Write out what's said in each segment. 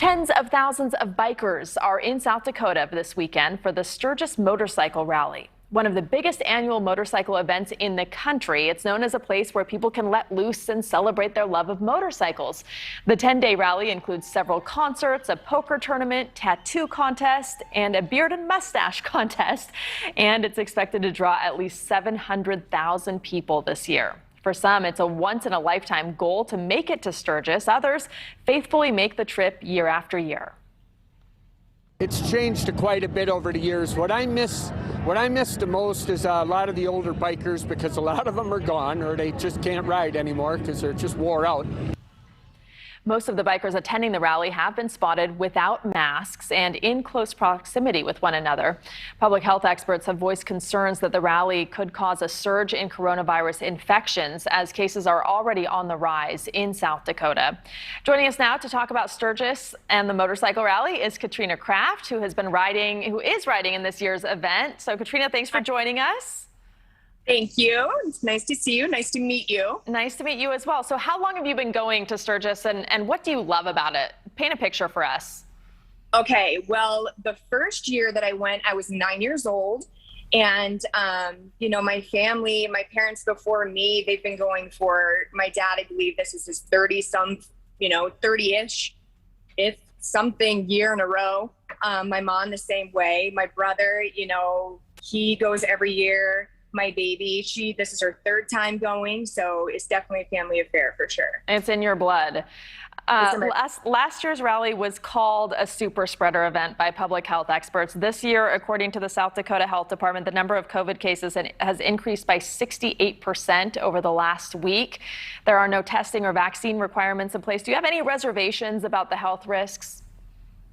Tens of thousands of bikers are in South Dakota this weekend for the Sturgis motorcycle rally. One of the biggest annual motorcycle events in the country. It's known as a place where people can let loose and celebrate their love of motorcycles. The 10-day rally includes several concerts, a poker tournament, tattoo contest, and a beard and mustache contest. And it's expected to draw at least 700,000 people this year. For some, it's a once-in-a-lifetime goal to make it to Sturgis. Others faithfully make the trip year after year. It's changed quite a bit over the years. What I miss the most is a lot of the older bikers, because a lot of them are gone or they just can't ride anymore because they're just wore out. Most of the bikers attending the rally have been spotted without masks and in close proximity with one another. Public health experts have voiced concerns that the rally could cause a surge in coronavirus infections as cases are already on the rise in South Dakota. Joining us now to talk about Sturgis and the motorcycle rally is Katrina Kraft, who is riding in this year's event. So Katrina, thanks for joining us. Thank you. It's nice to see you. Nice to meet you. Nice to meet you as well. So how long have you been going to Sturgis, and what do you love about it? Paint a picture for us. Okay, well, the first year that I went, I was 9 years old. And, my family, my parents before me, they've been going for, my dad, I believe this is his 30-ish, if something year in a row. My mom, the same way. My brother, he goes every year. My baby, this is her third time going, so it's definitely a family affair for sure. It's in your blood. Last year's rally was called a super spreader event by public health experts. This year, according to the South Dakota Health Department, the number of COVID cases has increased by 68% over the last week. There are no testing or vaccine requirements in place. Do you have any reservations about the health risks?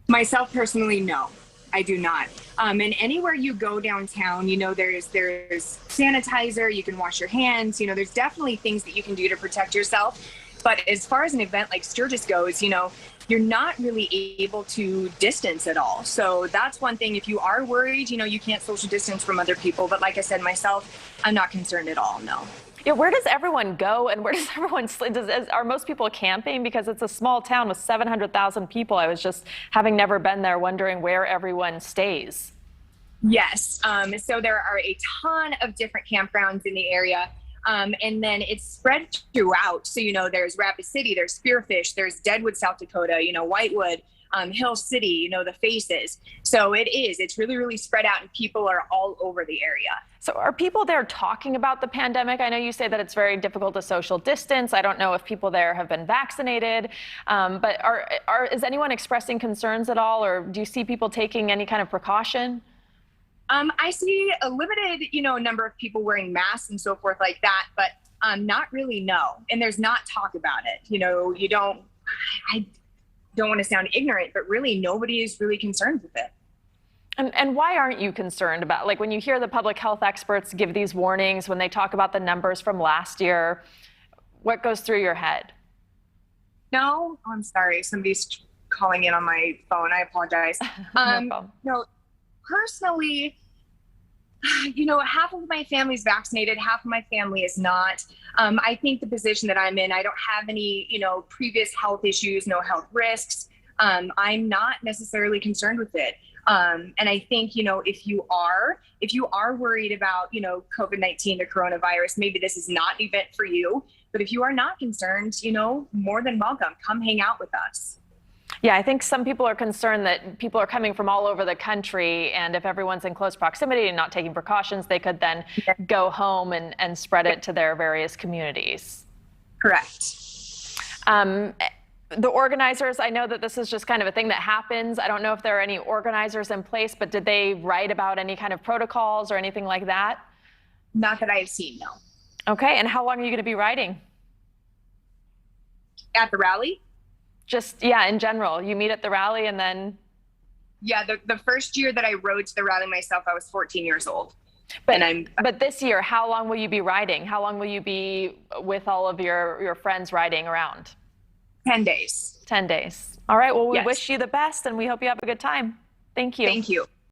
Myself personally, no. I do not. And anywhere you go downtown, there's sanitizer, you can wash your hands, there's definitely things that you can do to protect yourself. But as far as an event like Sturgis goes, you're not really able to distance at all. So that's one thing. If you are worried, you can't social distance from other people. But like I said, myself, I'm not concerned at all, no. Yeah, where does everyone go, and where does everyone sleep? Are most people camping? Because it's a small town with 700,000 people. I was just, having never been there, wondering where everyone stays. Yes. So there are a ton of different campgrounds in the area. And then it's spread throughout. So, there's Rapid City, there's Spearfish, there's Deadwood, South Dakota, Whitewood, Hill City, the Faces. So it's really, really spread out, and people are all over the area. So are people there talking about the pandemic? I know you say that it's very difficult to social distance. I don't know if people there have been vaccinated, but is anyone expressing concerns at all, or do you see people taking any kind of precaution? I see a limited, number of people wearing masks and so forth like that, but not really, no. And there's not talk about it. I don't want to sound ignorant, but really nobody is really concerned with it. And why aren't you concerned about, like, when you hear the public health experts give these warnings, when they talk about the numbers from last year, what goes through your head? No, I'm sorry. Somebody's calling in on my phone. I apologize. No, personally, half of my family's vaccinated, half of my family is not. I think the position that I'm in, I don't have any, previous health issues, no health risks. I'm not necessarily concerned with it. And I think, if you are worried about, COVID-19, the coronavirus, maybe this is not an event for you. But if you are not concerned, more than welcome. Come hang out with us. Yeah, I think some people are concerned that people are coming from all over the country, and if everyone's in close proximity and not taking precautions, they could then go home and spread it to their various communities. Correct. The organizers, I know that this is just kind of a thing that happens. I don't know if there are any organizers in place, but did they write about any kind of protocols or anything like that? Not that I have seen, no. Okay, and how long are you going to be riding? At the rally? Just, yeah, in general. You meet at the rally and then... Yeah, the first year that I rode to the rally myself, I was 14 years old. But this year, how long will you be riding? How long will you be with all of your friends riding around? 10 days. 10 days. All right. Well, we Yes. wish you the best, and we hope you have a good time. Thank you. Thank you.